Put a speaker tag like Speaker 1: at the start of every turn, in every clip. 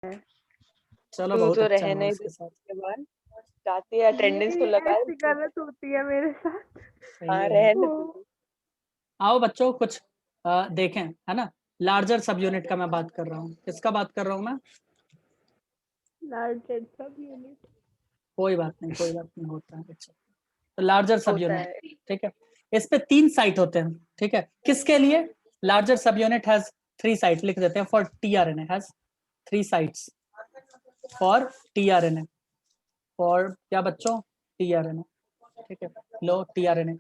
Speaker 1: चलो
Speaker 2: तू
Speaker 1: बहुत
Speaker 2: तो
Speaker 1: अच्छा
Speaker 2: रहने
Speaker 1: है
Speaker 2: ही
Speaker 1: उसके
Speaker 2: दे
Speaker 1: साथ।
Speaker 2: के बाद जाती है अटेंडेंस तो लगा
Speaker 3: ऐसी गलत होती है मेरे साथ।
Speaker 1: सही
Speaker 2: हाँ
Speaker 1: है।
Speaker 2: रहने
Speaker 3: ओ,
Speaker 2: दे।
Speaker 1: आओ बच्चों कुछ देखें, है ना। लार्जर सब यूनिट का मैं बात कर रहा हूँ। किसका बात कर रहा हूँ मैं?
Speaker 3: लार्जर सब यूनिट।
Speaker 1: कोई बात नहीं होता है बच्चा। तो लार्जर सब
Speaker 2: होता
Speaker 1: यूनिट,
Speaker 2: है।
Speaker 1: ठीक है। इस पे 3 साइट होते हैं, ठीक है। किसके लिए? लार्जर सब यूनिट हैज 3 साइट, लिख देते हैं for tRNA has 3 sites for tRNA, for क्या बच्चों? टीआरएनए, ठीक है। लो टीआरएनए,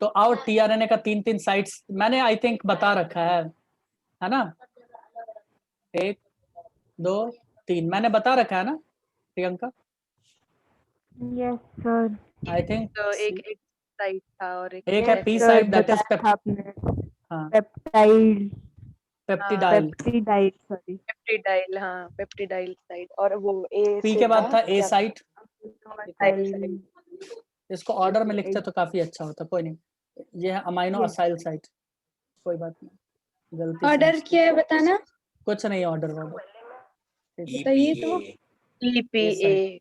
Speaker 1: तो आओ टीआरएनए का 3 साइट्स मैंने आई थिंक बता रखा है ना। 1 2 3 मैंने बता रखा है ना Priyanka?
Speaker 3: Yes sir.
Speaker 1: I think
Speaker 2: तो एक एक साइड था और एक
Speaker 1: एक है P
Speaker 3: sir
Speaker 1: site that is
Speaker 3: बताया था आपने।
Speaker 1: हाँ
Speaker 3: पेप्टाइड,
Speaker 1: पेप्टिडाइल।
Speaker 3: पेप्टिडाइड सॉरी।
Speaker 2: पेप्टिडाइल, हाँ पेप्टिडाइल साइड। और वो ए
Speaker 1: पी
Speaker 2: से
Speaker 1: के बाद था ए
Speaker 2: क्या
Speaker 1: साइट।
Speaker 2: साइड?
Speaker 1: इसको ऑर्डर में लिखते तो काफी अच्छा होता, कोई नहीं। ये है अमाइनो असाइल साइट, कोई बात नहीं, गलती
Speaker 4: ऑर्डर
Speaker 1: से
Speaker 4: क्या है बताना,
Speaker 1: कुछ नहीं ऑर्डर वार्डर, ठीक है।
Speaker 4: बताइए तो।
Speaker 2: EPA।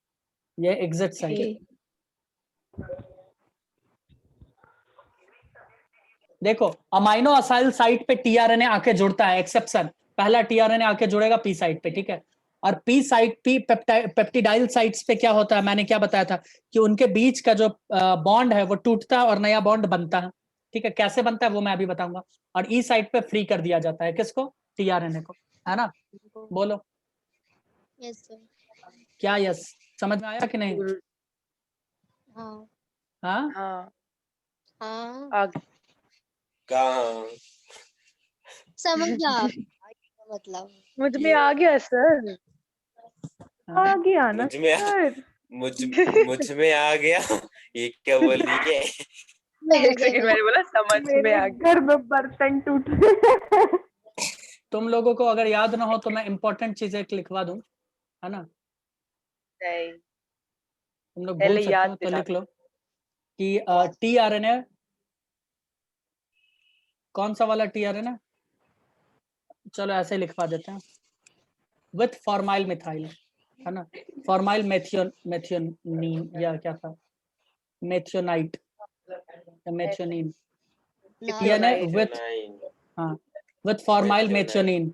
Speaker 1: ये एग्जिट साइट।
Speaker 4: ओके,
Speaker 1: देखो अमाइनो असाइल साइट पे टीआरएनए आके जुड़ता है, एक्सेप्शन पहला टीआरएनए आके जुड़ेगा पी साइट पे, ठीक है। और P site P peptidyl sites पे क्या होता है, मैंने क्या बताया था कि उनके बीच का जो बॉन्ड है वो टूटता है और नया बॉन्ड बनता है, ठीक है। कैसे बनता है वो मैं अभी बताऊंगा। और ई साइट पे फ्री कर दिया जाता है किसको? टीआरएनए को, है ना। बोलो
Speaker 4: यस सर।
Speaker 1: क्या यस, समझ में आया कि नहीं?
Speaker 4: हाँ
Speaker 1: हाँ
Speaker 2: हाँ
Speaker 4: हाँ,
Speaker 2: आगे।
Speaker 5: कहाँ?
Speaker 4: समझ आप मतलब।
Speaker 2: मुझ में आ गया सर।
Speaker 1: हाँ।
Speaker 3: आ गया ना
Speaker 5: मुझ में
Speaker 3: सर।
Speaker 5: मुझ में आ गया। ये क्या बोल रही है?
Speaker 2: एक सेकंड, मैंने बोला समझ में
Speaker 3: मेरे
Speaker 2: आ गया।
Speaker 3: घर में बर्तन टूट रहे।
Speaker 1: तुम लोगों को अगर याद ना हो तो मैं इंपॉर्टेंट चीजें लिखवा दूं, है ना।
Speaker 2: नहीं,
Speaker 1: तुम लोग भूल
Speaker 2: पहले
Speaker 1: सकते
Speaker 2: याद
Speaker 1: हो तो
Speaker 2: दिला।
Speaker 1: लिख लो कि टीआरएनए कौन सा वाला टीआरएनए, चलो ऐसे लिखवा देते हैं, विथ फॉर्माइल मिथाइल, है ना। फॉर्माइल मेथियोनीन या क्या था, मेथियोनाइट या मेथियोनीन। टीआरएनए विथ, हाँ, with formyl methionine,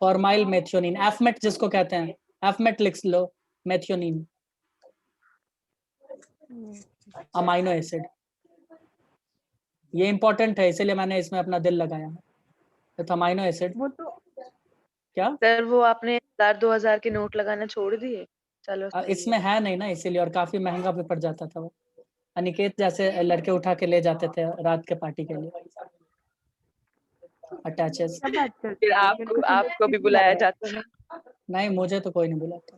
Speaker 1: formyl methionine, fMet जिसको कहते हैं, एफमेट लिख लो, मेथियोनीन, अमाइनो एसिड। ये इंपॉर्टेंट है इसीलिए मैंने इसमें अपना दिल लगाया है, विथ अमाइनो एसिड।
Speaker 3: वो तो
Speaker 1: क्या
Speaker 2: सर वो आपने 1000-2000 के नोट लगाना छोड़ दिए? चलो सही
Speaker 1: इसमें है नहीं ना इसीलिए, और काफी महंगा भी पड़ जाता था वो। अनिकेत जैसे लड़के उठा के ले जाते थे रात के पार्टी के लिए अटैचेस।
Speaker 3: क्या बात करते
Speaker 2: फिर
Speaker 3: हैं, मेरे को
Speaker 2: आपको भी
Speaker 3: सुन
Speaker 2: बुलाया
Speaker 3: लगा।
Speaker 2: जाता है।
Speaker 1: नहीं मुझे तो कोई नहीं बुलाता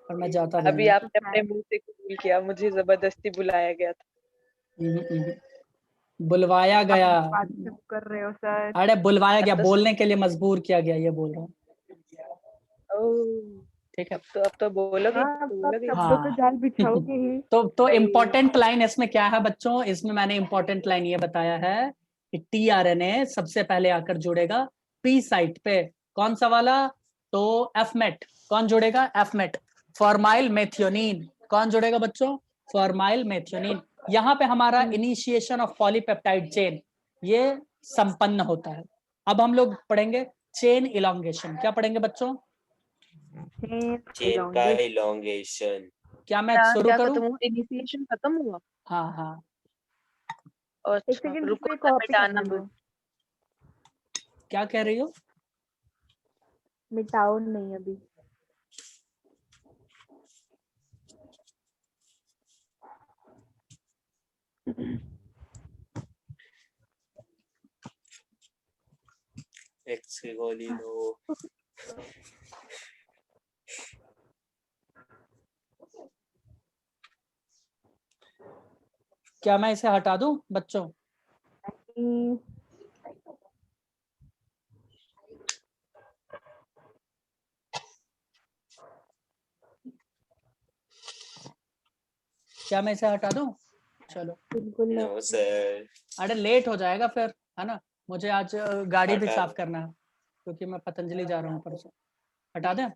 Speaker 1: और मैं जाता भी
Speaker 2: अभी
Speaker 1: नहीं।
Speaker 2: आपने अपने मुंह से कबूल किया, मुझे जबरदस्ती बुलाया गया था।
Speaker 1: बुलवाया
Speaker 3: आप
Speaker 1: गया।
Speaker 3: बात क्यों कर रहे हो सर?
Speaker 1: अरे बुलवाया गया,
Speaker 2: अब तो
Speaker 1: बोलने के लिए मजबूर किया गया, ये बोल रहा हूँ,
Speaker 2: ओह,
Speaker 1: ठीक है।
Speaker 2: अब तो बोलोगे,
Speaker 3: हाँ,
Speaker 2: तो
Speaker 3: अब तो आप
Speaker 2: बोलोगे।
Speaker 3: शब्दों पे
Speaker 1: हाँ
Speaker 3: जाल बिछाओगे ही।
Speaker 1: तो
Speaker 2: नहीं।
Speaker 1: इम्पोर्टेंट लाइन इसमें क्या है बच्चों, इसमें मैंने इम्पोर्टेंट लाइन ये बताया है कि टीआरएनए सबसे पहले आकर जुड़ेगा पी साइट पे, कौन सा वाला? तो एफमेट, कौन जुड़ेगा? एफमेट। फॉर्माइल मेथियोनीन, कौन जुड़ेगा बच्चों? Formyl methionine. यहाँ पे हमारा इनिशिएशन ऑफ पॉलीपेप्टाइड चेन ये संपन्न होता है। अब हम लोग पढ़ेंगे चेन इलॉन्गेशन। क्या पढ़ेंगे बच्चों?
Speaker 5: चेन का इलोंगेशन।
Speaker 1: क्या मैं
Speaker 2: क्या
Speaker 1: शुरू
Speaker 2: क्या
Speaker 1: करूं?
Speaker 2: खत्म हुआ? इनिशिएशन खत्म हुआ?
Speaker 1: हाँ हाँ।
Speaker 3: एक
Speaker 2: अच्छा
Speaker 3: सेकंड
Speaker 2: रुको,
Speaker 3: रुको,
Speaker 2: मैं
Speaker 3: कॉपी
Speaker 2: मिटाना
Speaker 3: करने दो।
Speaker 1: क्या कह रही हो?
Speaker 3: मिटाओ नहीं अभी।
Speaker 5: एक्स की गोली दो।
Speaker 1: क्या मैं इसे हटा दूं बच्चों? क्या मैं इसे हटा दूं? चलो
Speaker 3: बिल्कुल
Speaker 5: नो
Speaker 3: नहीं।
Speaker 5: सर।
Speaker 1: अरे लेट हो जाएगा फिर, है ना। मुझे आज गाड़ी भी
Speaker 5: हटा
Speaker 1: साफ
Speaker 5: दो।
Speaker 1: करना है क्योंकि मैं पतंजलि जा रहा हूँ परसों। हटा दें?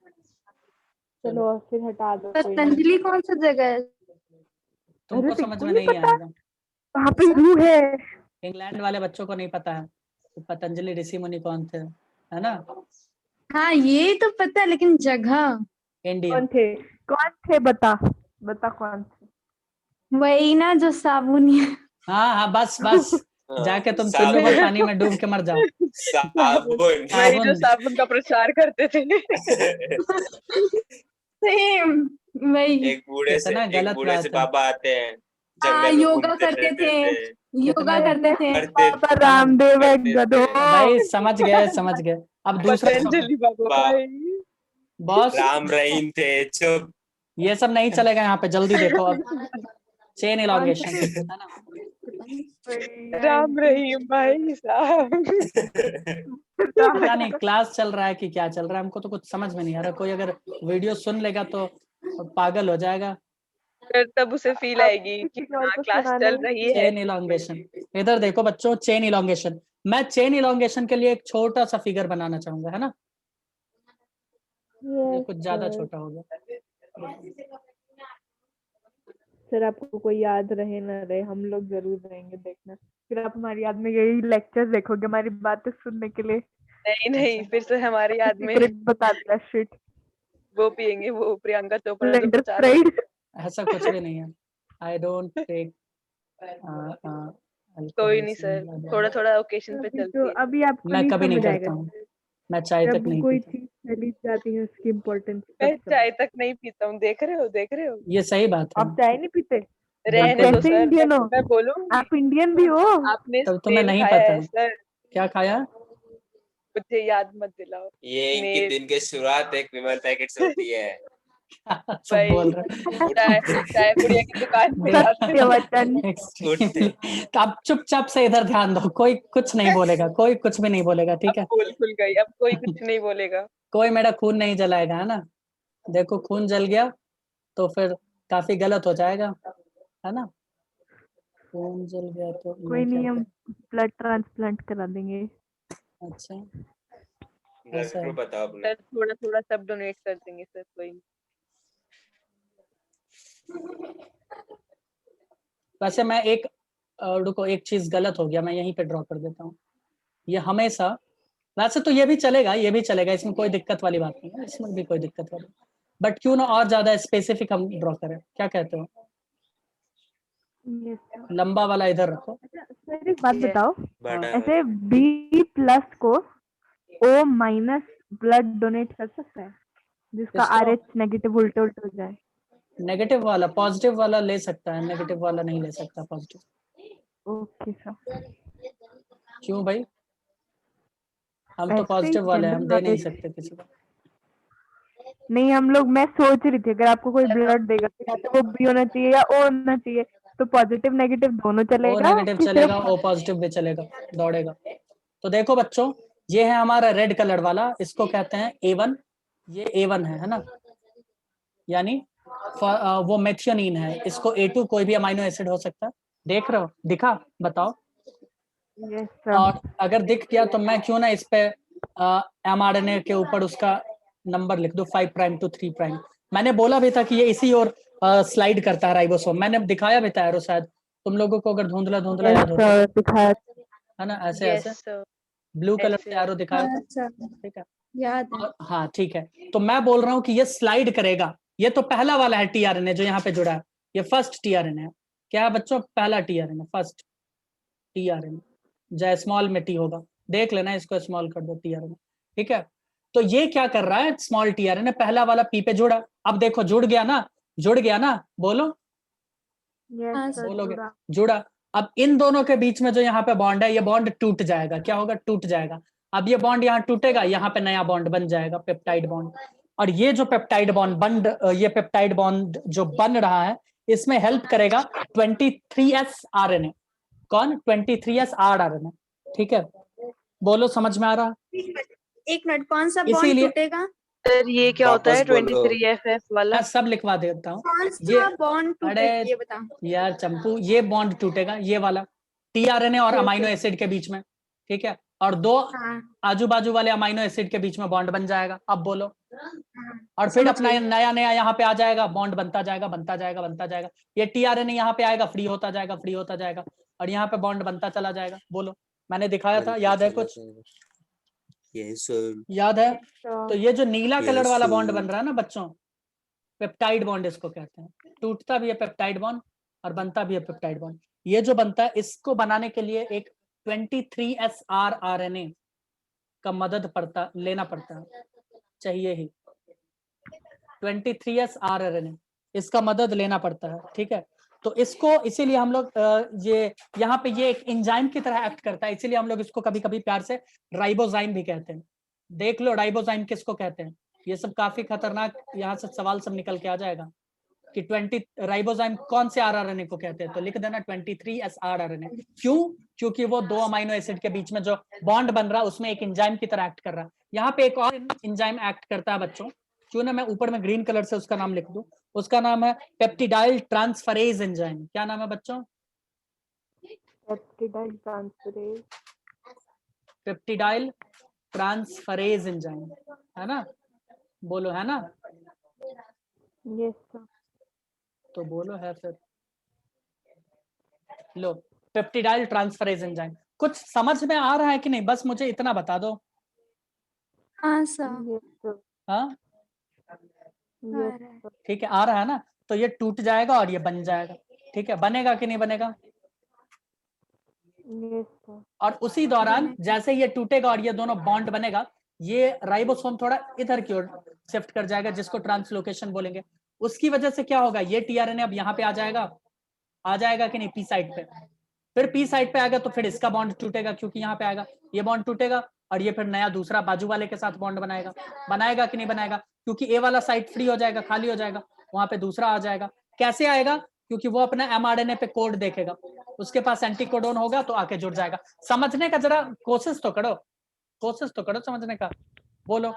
Speaker 3: चलो और फिर हटा दो, कोई नहीं।
Speaker 2: पतंजलि कौन सा जगह है?
Speaker 1: तुमको
Speaker 3: अरे
Speaker 1: समझ
Speaker 3: तुमको
Speaker 1: में
Speaker 3: नहीं
Speaker 1: नहीं
Speaker 3: पता?
Speaker 1: आएगा,
Speaker 3: वहाँ पे जू है।
Speaker 1: इंग्लैंड वाले बच्चों को नहीं पता है कि पतंजलि ऋषि मुनि कौन थे, है ना?
Speaker 6: हाँ ये तो पता है, लेकिन जगह
Speaker 1: इंडिया।
Speaker 3: कौन थे बता, बता कौन थे?
Speaker 6: वही ना जो साबुन
Speaker 1: हाँ हाँ, बस बस,
Speaker 5: हाँ,
Speaker 1: जाके तुम चुल्लू भर
Speaker 5: साबुन
Speaker 1: पानी में डूब के मर जाओ।
Speaker 5: साबुन
Speaker 2: वही जो
Speaker 1: साबुन।
Speaker 2: साबुन का प्रचार करते थे।
Speaker 6: सेम वही।
Speaker 5: एक बूढ़े से
Speaker 1: कितना गलत बात है।
Speaker 5: बाबा आते हैं,
Speaker 6: हाँ
Speaker 5: जंगल में
Speaker 6: योगा
Speaker 5: घूमते
Speaker 6: करते
Speaker 5: फिरते
Speaker 6: थे,
Speaker 5: थे,
Speaker 6: योगा
Speaker 1: कितने-
Speaker 6: करते थे।
Speaker 5: करते
Speaker 3: बाबा रामदेव है
Speaker 5: करते
Speaker 3: गधो।
Speaker 5: थे।
Speaker 1: भाई समझ गए समझ गए। अब दूसरा
Speaker 2: पतंजलि बाबा
Speaker 5: बा-
Speaker 2: भाई।
Speaker 1: बॉस,
Speaker 5: राम रहीम थे, चुप।
Speaker 1: ये सब नहीं चलेगा यहाँ पे, जल्दी देखो अब। चेन इलॉन्गेशन,
Speaker 3: थे?
Speaker 1: है ना?
Speaker 2: राम रहीम भाई साहब।
Speaker 1: पता नहीं क्लास चल रहा है कि क्या चल रहा है, हमको तो कुछ समझ में नहीं आ रहा। कोई अगर वीडियो सुन लेगा तो पागल हो जाएगा।
Speaker 2: फिर तब उसे फील आएगी कि
Speaker 3: किसी और
Speaker 2: हाँ
Speaker 3: को
Speaker 2: क्लास
Speaker 3: सुनाने
Speaker 2: चल
Speaker 3: में।
Speaker 2: रही है।
Speaker 1: चेन इलॉन्गेशन, इधर देखो बच्चों, चेन इलॉन्गेशन। मैं चेन इलॉन्गेशन के लिए एक छोटा सा फिगर बनाना चाहूंगा, है ना? ये
Speaker 3: Yes,
Speaker 1: कुछ ज्यादा
Speaker 3: sir.
Speaker 1: छोटा हो गया।
Speaker 3: सर आपको कोई याद रहे ना रहे, हम लोग जरूर रहेंगे, देखना। फिर आप हमारी याद में यही लेक्चर देखोगे हमारी बातें सुनने के लिए।
Speaker 2: नहीं नहीं, फिर से हमारे याद में
Speaker 3: Secret बता दिया शिट।
Speaker 2: वो पियेंगे, वो प्रियंका चोपड़ा जो
Speaker 3: ब्लेंडर
Speaker 2: प्रचार करती
Speaker 3: फ्राइड।
Speaker 1: ऐसा कुछ भी नहीं है। आई डोंट टेक
Speaker 2: कोई नहीं सर, थोड़ा थोड़ा ओकेशन पे
Speaker 3: अभी
Speaker 2: चलती
Speaker 3: तो
Speaker 2: है।
Speaker 3: अभी आपको
Speaker 1: मैं
Speaker 3: नहीं
Speaker 1: कभी नहीं
Speaker 3: समझ आएगा।
Speaker 1: करता हूँ, मैं चाय तक
Speaker 3: जब
Speaker 1: नहीं
Speaker 3: कोई
Speaker 1: पीता।
Speaker 3: चीज चली जाती है उसकी इम्पोर्टेंस
Speaker 2: मैं चाय तक नहीं पीता हूँ, देख रहे हो देख रहे हो।
Speaker 1: ये सही बात है।
Speaker 3: आप चाय नहीं पीते?
Speaker 2: रहने दो
Speaker 3: कैसे
Speaker 2: सर,
Speaker 3: इंडियन हो?
Speaker 2: मैं बोलूंगी।
Speaker 3: आप इंडियन भी हो?
Speaker 2: आपने
Speaker 1: तब तुम्हें
Speaker 2: स्नेल
Speaker 1: नहीं
Speaker 2: खाया
Speaker 1: पता
Speaker 2: है सर,
Speaker 1: क्या खाया।
Speaker 2: मुझे याद मत दिलाओ।
Speaker 5: ये इनके
Speaker 2: स्नेल
Speaker 5: दिन के शुरुआत एक विमल पैकेट से होती है।
Speaker 1: सब
Speaker 2: भाई,
Speaker 1: बोल रहे
Speaker 2: चाय चाय पुड़िया की दुकान पे जाते
Speaker 3: सत्य वचन।
Speaker 5: उठते।
Speaker 1: तो अब चुपचाप से इधर ध्यान दो, कोई कुछ नहीं बोलेगा, कोई कुछ भी नहीं बोलेगा, ठीक है?
Speaker 2: अब पोल खुल गई, अब कोई कुछ नहीं बोलेगा।
Speaker 1: कोई मेरा खून नहीं जलाएगा, है ना? देखो खून जल गया तो फिर काफी गलत हो जाएगा, है ना? खून जल गया तो
Speaker 3: कोई
Speaker 1: मैं
Speaker 3: नहीं,
Speaker 1: क्या
Speaker 3: हम ब्लड ट्रांसप्लांट करा देंगे।
Speaker 1: करूं? अच्छा,
Speaker 5: ब्लड
Speaker 1: ऐसा है।
Speaker 5: ग्रुप बताओ अपना।
Speaker 2: सर थोड़ा थोड़ा सब डोनेट कर देंगे सर, कोई नहीं।
Speaker 1: वैसे मैं एक रुको, एक चीज गलत हो गया, मैं यहीं पे ड्रॉ कर देता हूँ। ये हमेशा, वैसे तो ये भी चलेगा, ये भी चलेगा, इसमें कोई दिक्कत वाली बात नहीं है, इसमें भी कोई दिक्कत वाली, बट क्यों ना और ज्यादा स्पेसिफिक हम ड्रॉ करें, क्या कहते हो?
Speaker 3: Yes, sir.
Speaker 1: लंबा वाला इधर रखो।
Speaker 3: अच्छा सर एक बात बताओ,
Speaker 5: बड़ा
Speaker 3: ऐसे बी प्लस को ओ माइनस ब्लड डोनेट कर सकता है जिसका
Speaker 1: किसको?
Speaker 3: आरएच नेगेटिव उल्टे उल्टे हो जाए?
Speaker 1: नेगेटिव वाला पॉजिटिव वाला ले सकता है, नेगेटिव वाला नहीं ले सकता पॉजिटिव।
Speaker 3: Okay sir.
Speaker 1: क्यों भाई? हम तो
Speaker 3: ऐसे ही
Speaker 1: पॉजिटिव वाले हैं, हम
Speaker 3: जनरल
Speaker 1: दे नहीं
Speaker 3: नॉलेज।
Speaker 1: सकते किसी को।
Speaker 3: नहीं हम लोग, मैं सोच रही थी अगर आपको कोई ब्लड देगा तो या तो वो बी होना चाहिए या ओ होना चाहिए, तो पॉजिटिव नेगेटिव दोनों
Speaker 1: ओ
Speaker 3: चलेगा
Speaker 1: नेगेटिव
Speaker 3: कि
Speaker 1: चलेगा,
Speaker 3: सिर्फ?
Speaker 1: ओ पॉजिटिव भी चलेगा, दौड़ेगा। तो देखो बच्चों, ये है हमारा रेड कलर वाला, इसको कहते हैं A1। ये A1 है ना? यानी वो मेथियोनिन है। इसको A2 कोई भी अमाइनो एसिड हो सकता है। देख रहे हो? दिखा? बताओ।
Speaker 3: Yes sir.
Speaker 1: और अगर दिख गया तो मैं क्यों ना इस पे mRNA के ऊपर उसका नंबर लिख दूं, 5 प्राइम टू 3 प्राइम। मैंने बोला भी था कि ये इसी ओर स्लाइड करता है राइबोसोम, मैंने दिखाया भी था एरो, शायद तुम लोगों को अगर धुंधला धुंधला
Speaker 3: यस
Speaker 1: याद हो तो,
Speaker 3: सर दिखाया।
Speaker 1: है ना? ऐसे
Speaker 2: यस
Speaker 1: ऐसे
Speaker 2: सर,
Speaker 1: ब्लू कलर
Speaker 2: ऐसे।
Speaker 1: से एरो दिखाया था,
Speaker 6: अच्छा
Speaker 1: ठीक है?
Speaker 6: याद है।
Speaker 1: और हाँ ठीक है, तो मैं बोल रहा हूँ कि ये स्लाइड करेगा। ये तो पहला वाला है टीआरएनए जो यहाँ पे जुड़ा है, ये फर्स्ट टीआरएनए है। क्या है बच्चों? पहला टीआरएनए, फर्स्ट टीआरएनए, जय स्मॉल में टी होगा, देख लेना, इसको स्मॉल कर दो टीआरएनए, ठीक है? तो ये क्या कर रहा है? स्मॉल टीआरएनए पहला वाला पी पे जुड़ा। अब देखो जुड़ गया ना, जुड़ गया ना, बोलो
Speaker 3: यस
Speaker 6: हाँ,
Speaker 3: सर
Speaker 1: बोलोगे
Speaker 3: जुड़ा।
Speaker 1: जुड़ा। अब इन दोनों के बीच में जो यहाँ पे बॉन्ड है, ये बॉन्ड टूट जाएगा। क्या होगा? टूट जाएगा। अब ये बॉन्ड यहाँ टूटेगा, यहाँ पे नया बॉन्ड बन जाएगा, पेप्टाइड बॉन्ड। और ये जो पेप्टाइड बॉन्ड ये पेप्टाइड बॉन्ड जो बन रहा है, इसमें हेल्प करेगा 23S RNA। कौन? 23S RNA, ठीक है? बोलो समझ में आ रहा?
Speaker 6: एक मिनट, कौन सा बॉन्ड
Speaker 1: इसीलिए
Speaker 6: टूटेगा?
Speaker 2: सर ये क्या होता है
Speaker 5: वापस बोलो।
Speaker 2: 23FF वाला?
Speaker 1: मैं सब लिखवा देता हूँ।
Speaker 6: कौन
Speaker 1: ये
Speaker 6: सा बॉन्ड
Speaker 1: अरे
Speaker 6: टूटेगा ये बता।
Speaker 1: यार चंपू, ये बॉन्ड टूटेगा, ये वाला टीआरएनए और
Speaker 6: ठीक
Speaker 1: अमाइनो
Speaker 6: है।
Speaker 1: एसिड के बीच में, ठीक है? और दो
Speaker 6: हाँ
Speaker 1: आजू बाजू वाले अमाइनो एसिड के बीच में बॉन्ड बन जाएगा। अब बोलो और फिर
Speaker 6: समझ
Speaker 1: अपना
Speaker 6: गई।
Speaker 1: नया नया यहाँ पे आ जाएगा, बॉन्ड बनता जाएगा बनता जाएगा बनता जाएगा। ये टीआरएनए यहाँ पे आएगा, फ्री होता जाएगा फ्री होता जाएगा, और यहाँ पे बॉन्ड बनता चला जाएगा। बोलो, मैंने दिखाया था, याद है कुछ?
Speaker 5: Yes sir.
Speaker 1: याद है? तो ये जो नीला कलर
Speaker 5: Yes,
Speaker 1: वाला
Speaker 5: sir.
Speaker 1: बॉन्ड बन रहा है ना बच्चों, पेप्टाइड बॉन्ड इसको कहते हैं। टूटता भी है पेप्टाइड बॉन्ड और बनता भी है पेप्टाइड बॉन्ड। ये जो बनता है, इसको बनाने के लिए एक 23SR RNA का मदद लेना पड़ता है, चाहिए ही 23SR RNA, इसका मदद लेना पड़ता है। ठीक है, तो इसको इसीलिए हम लोग ये यहाँ पे ये एक एंजाइम की तरह एक्ट करता है, इसीलिए हम लोग इसको कभी कभी प्यार से राइबोजाइम भी कहते हैं। देख लो राइबोजाइम किसको कहते हैं, ये सब काफी खतरनाक, यहाँ से सवाल सब निकल के आ जाएगा कि 20 राइबोजाइम कौन से आरआरएनए को कहते हैं, तो लिख देना 23SR RNA। क्यों? क्योंकि वो दो अमाइनो एसिड के बीच में जो बॉन्ड बन रहा है उसमें एक एंजाइम की तरह एक्ट कर रहा है। यहाँ पे एक और एंजाइम एक्ट करता है बच्चों, क्यों ना मैं ऊपर में ग्रीन कलर से उसका नाम लिख दूं, उसका नाम है पेप्टिडाइल ट्रांसफरेज एंजाइम। क्या नाम है बच्चों?
Speaker 3: Peptidyl transferase.
Speaker 1: Peptidyl transferase enzyme, है ना? बोलो, है ना?
Speaker 3: Yes sir.
Speaker 1: तो बोलो है फिर। लो, पेप्टिडाइल ट्रांसफरेज एंजाइम। कुछ समझ में आ रहा है कि नहीं, बस मुझे इतना बता दो।
Speaker 6: हाँ सर,
Speaker 3: यस सर।
Speaker 1: हाँ
Speaker 6: आ
Speaker 3: यस
Speaker 6: रहा है।
Speaker 3: सर।
Speaker 1: ठीक है, आ रहा है ना? तो ये टूट जाएगा और ये बन जाएगा। ठीक है, बनेगा कि नहीं बनेगा?
Speaker 3: Yes sir.
Speaker 1: और उसी दौरान
Speaker 6: बनेगा।
Speaker 1: जैसे ये टूटेगा और ये दोनों बॉन्ड बनेगा, ये राइबोसोम थोड़ा इधर की ओर शिफ्ट कर जाएगा, जिसको ट्रांसलोकेशन बोलेंगे। उसकी वजह से क्या होगा, ये टीआरएनए अब यहाँ पे आ जाएगा कि नहीं, पी साइड पे। फिर पी साइड पे आएगा तो फिर इसका बॉन्ड टूटेगा, क्योंकि यहाँ पे आएगा, ये बॉन्ड टूटेगा और ये फिर नया दूसरा बाजू वाले के साथ बॉन्ड बनाएगा कि नहीं बनाएगा? क्योंकि ए वाला साइड फ्री हो जाएगा, खाली हो जाएगा, वहां पे दूसरा आ जाएगा। कैसे आएगा? क्योंकि वो अपना एमआरएनए पे कोड देखेगा, उसके पास एंटीकोडोन होगा तो आके जुड़ जाएगा। समझने का जरा कोशिश तो करो समझने का। बोलो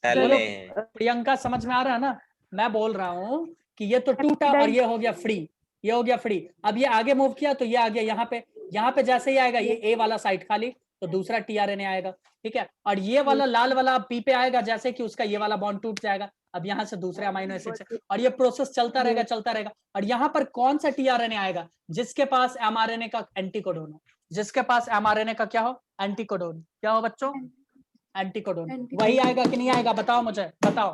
Speaker 1: बोलो, प्रियंका समझ में आ रहा है ना? मैं बोल रहा हूँ कि ये तो टूटा और ये हो गया फ्री, ये हो गया फ्री। अब ये आगे मूव किया तो ये आ गया यहाँ पे जैसे ही आएगा ये ए वाला साइड खाली, तो दूसरा टीआरएनए आएगा। ठीक है, और ये वाला लाल वाला पी पे आएगा जैसे कि उसका ये वाला बॉन्ड टूट जाएगा, अब यहाँ से दूसरे अमाइनो एसिड से, और ये प्रोसेस चलता रहेगा। और यहाँ पर कौन सा टीआरएनए आएगा? जिसके पास एमआरएनए का एंटीकोडोन हो, जिसके पास एमआरएनए का क्या हो, एंटीकोडोन। क्या हो बच्चों? एंटीकोडोन। वही आएगा कि नहीं आएगा, बताओ मुझे, बताओ।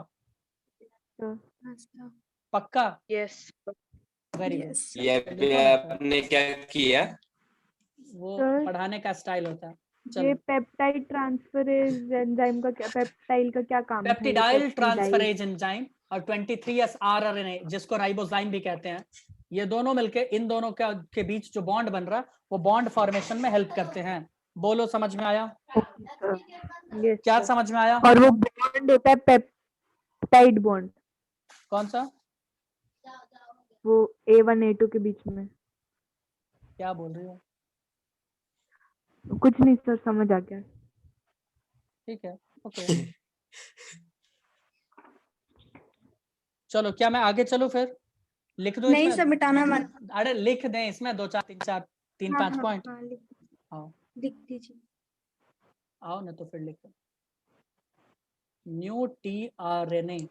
Speaker 6: हाँ सर।
Speaker 1: पक्का?
Speaker 2: Yes
Speaker 1: very good.
Speaker 6: यस
Speaker 5: ये
Speaker 1: लिखो ना फिर।
Speaker 5: आपने क्या किया?
Speaker 1: वो
Speaker 3: सर,
Speaker 1: पढ़ाने का स्टाइल होता है।
Speaker 3: ये
Speaker 1: चलो,
Speaker 3: पेप्टाइड ट्रांसफरेज एंजाइम का क्या, पेप्टाइल का क्या काम था? ये
Speaker 1: पेप्टिडाइल
Speaker 3: पेप्टिडाइल।
Speaker 1: ट्रांसफरेज एंजाइम और 23SR RNA, जिसको राइबोजाइम भी कहते हैं, ये दोनों मिलके इन दोनों के बीच जो बॉन्ड बन रहा है वो बॉन्ड फॉर्मेशन में हेल्प करते हैं। बोलो, समझ में आया?
Speaker 3: यस
Speaker 1: क्या
Speaker 3: सर।
Speaker 1: समझ में आया?
Speaker 3: और वो बॉन्ड होता है पेप्टाइड बॉन्ड,
Speaker 1: कौन सा?
Speaker 3: वो A1 A2 के बीच में।
Speaker 1: क्या बोल रही हो?
Speaker 3: कुछ नहीं सर, समझ आ गया।
Speaker 1: ठीक है, ओके। चलो, क्या मैं आगे चलूं फिर? लिख दो
Speaker 6: नहीं
Speaker 1: इसमें?
Speaker 6: सर, मिटाना मत।
Speaker 1: अरे लिख दें इसमें 2 4 3
Speaker 6: हाँ
Speaker 1: 5
Speaker 6: हाँ
Speaker 1: पॉइंट।
Speaker 6: हाँ,
Speaker 1: आओ
Speaker 6: लिख दीजिए।
Speaker 1: आओ ना, तो फिर लिखो न्यू टीआरएनए।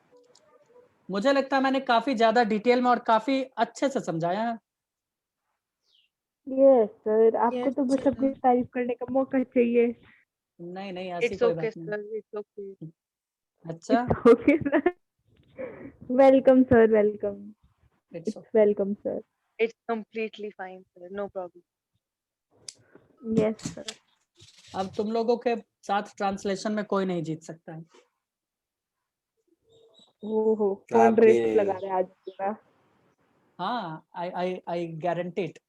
Speaker 1: मुझे लगता है मैंने काफी ज्यादा डिटेल में और काफी अच्छे से समझाया है।
Speaker 3: यस सर, आपको
Speaker 6: Yes,
Speaker 3: तो बस
Speaker 6: sir.
Speaker 3: अपनी तारीफ करने का मौका चाहिए।
Speaker 1: नहीं नहीं, ऐसी
Speaker 2: इट्स
Speaker 1: कोई
Speaker 2: ओके
Speaker 1: बात नहीं।
Speaker 2: Sir, it's okay.
Speaker 1: अच्छा,
Speaker 3: okay sir. Welcome sir, welcome.
Speaker 1: It's
Speaker 3: it's welcome sir.
Speaker 2: It's completely fine sir, no problem.
Speaker 3: Yes sir.
Speaker 1: अब तुम लोगों के साथ ट्रांसलेशन में कोई नहीं जीत सकता है।
Speaker 3: ओहो, कौन रेस लगा रहा है आज पूरा?
Speaker 1: हाँ, आई गारंटी इट।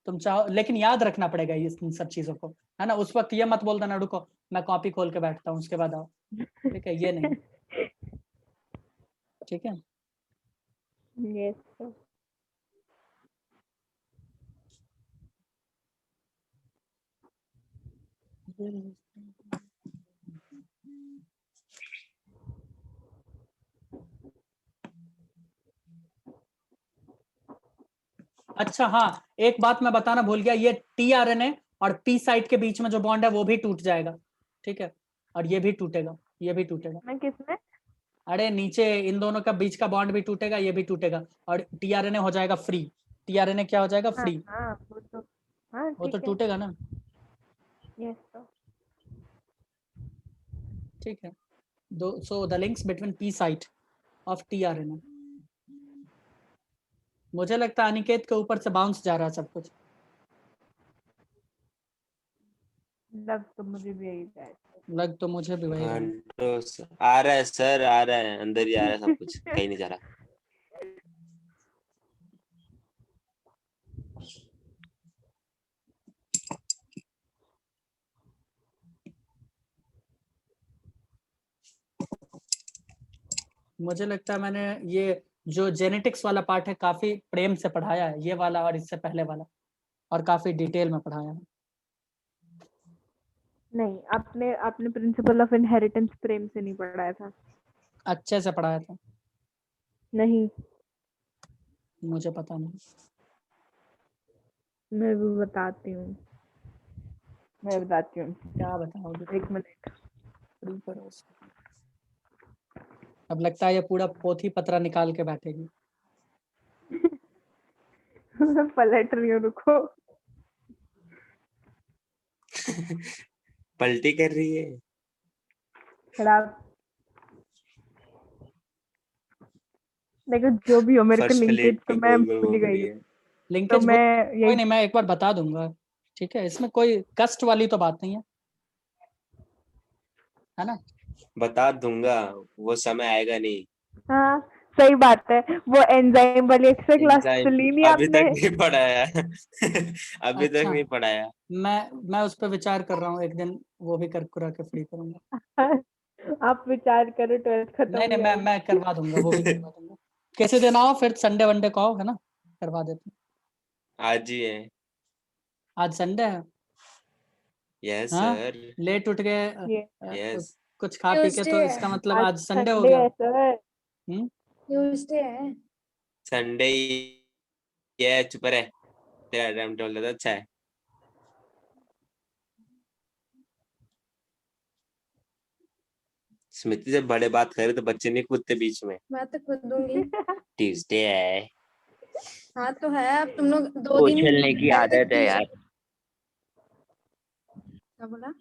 Speaker 1: तुम चाहो, लेकिन याद रखना पड़ेगा इन सब चीजों को, है ना? उस वक्त ये मत बोल देना रुको मैं कॉपी खोल के बैठता हूँ उसके बाद आओ। ठीक है, ये नहीं। ठीक है,
Speaker 3: यस सर।
Speaker 1: अच्छा हाँ, एक बात मैं बताना भूल गया, ये टीआरएनए और पी साइट के बीच में जो बॉन्ड है वो भी टूट जाएगा। ठीक है, और ये भी टूटेगा, ये भी टूटेगा।
Speaker 3: मैं किसमें?
Speaker 1: अरे नीचे इन दोनों का बीच का बॉन्ड भी टूटेगा, ये भी टूटेगा, और टीआरएनए हो जाएगा फ्री। टीआरएनए क्या हो जाएगा?
Speaker 3: हाँ
Speaker 1: फ्री।
Speaker 3: हाँ वो तो, हाँ
Speaker 1: वो तो
Speaker 3: ठीक है।
Speaker 1: टूटेगा ना,
Speaker 3: यस तो
Speaker 1: ठीक है। So the links between P site of tRNA. मुझे लगता है अनिकेत के ऊपर से बाउंस जा रहा है सब कुछ।
Speaker 3: लग तो मुझे भी यही रहा है।
Speaker 1: लग तो मुझे भी वही रहा
Speaker 5: हाँ
Speaker 1: है।
Speaker 5: तो आ रहा है सर, आ रहा है, अंदर ही आ रहा है सब कुछ, कहीं नहीं जा रहा।
Speaker 1: मुझे लगता है मैंने ये जो जेनेटिक्स वाला पार्ट है काफी प्रेम से पढ़ाया है, ये वाला और इससे पहले वाला, और काफी डिटेल में पढ़ाया है।
Speaker 3: नहीं, आपने आपने प्रिंसिपल ऑफ इनहेरिटेंस प्रेम से नहीं पढ़ाया था।
Speaker 1: अच्छे से पढ़ाया था,
Speaker 3: नहीं,
Speaker 1: मुझे पता नहीं।
Speaker 3: मैं भी बताती हूँ, मैं बताती हूँ,
Speaker 1: क्या बताओगे?
Speaker 3: 1 मिनट।
Speaker 1: शुरू करो उसको। अब लगता है ये पूरा पोथी पत्रा निकाल के बैठेगी।
Speaker 3: मैं पलट रही हूँ, रुको।
Speaker 5: पलटी कर रही है।
Speaker 3: खराब। देखो जो भी हो, मेरे को
Speaker 5: फर्स्ट
Speaker 3: लिंकेज
Speaker 5: प्लेट
Speaker 3: तो
Speaker 5: पे
Speaker 3: मैं
Speaker 5: गोल गोल
Speaker 3: भूल
Speaker 5: घूम
Speaker 3: गई
Speaker 5: रही
Speaker 3: हूँ,
Speaker 5: है।
Speaker 3: तो
Speaker 1: लिंकेज
Speaker 3: मैं
Speaker 1: कोई
Speaker 3: यही।
Speaker 1: नहीं, मैं एक बार बता दूंगा, ठीक है, इसमें कोई कष्ट वाली तो बात नहीं है ना?
Speaker 5: बता दूंगा, वो समय आएगा नहीं।
Speaker 3: हाँ सही बात है, वो एंजाइम वाली एक्स्ट्रा क्लास तो ली नहीं
Speaker 5: अभी
Speaker 3: आपने।
Speaker 5: तक नहीं पढ़ाया। अभी तक
Speaker 1: अच्छा,
Speaker 5: नहीं पढ़ाया।
Speaker 1: मैं उस पर विचार कर रहा हूँ, एक दिन वो भी कर कुरा के फ्री करूंगा।
Speaker 3: आप विचार करो, 12th खत्म
Speaker 1: नहीं नहीं,
Speaker 3: हो
Speaker 1: मैं
Speaker 3: जाएगी।
Speaker 1: मैं करवा दूंगा, वो भी करवा दूंगा। किसी दिन आओ, फिर संडे वनडे को आओ, है ना, करवा देते हैं।
Speaker 5: आज ही है।
Speaker 1: आज संडे है।
Speaker 5: यस
Speaker 1: हाँ,
Speaker 5: सर।
Speaker 1: लेट उठ गए
Speaker 3: ये
Speaker 5: यस।
Speaker 1: कुछ खा पी के, तो
Speaker 6: Tuesday
Speaker 1: इसका मतलब
Speaker 3: आज
Speaker 1: आज संडे हो
Speaker 3: संडे
Speaker 1: गया।
Speaker 3: है सर।
Speaker 6: ट्यूसडे है।
Speaker 5: संडे ये चुप रहे, तेरा टाइम टेबल तो अच्छा है। स्मृति से बड़े बात करे तो बच्चे नहीं कूदते बीच में।
Speaker 6: मैं तो कूदूंगी।
Speaker 5: ट्यूसडे है।
Speaker 6: हाँ तो है, अब तुम लोग 2 दिन
Speaker 7: उछलने की आदत है यार।
Speaker 6: क्या बोला?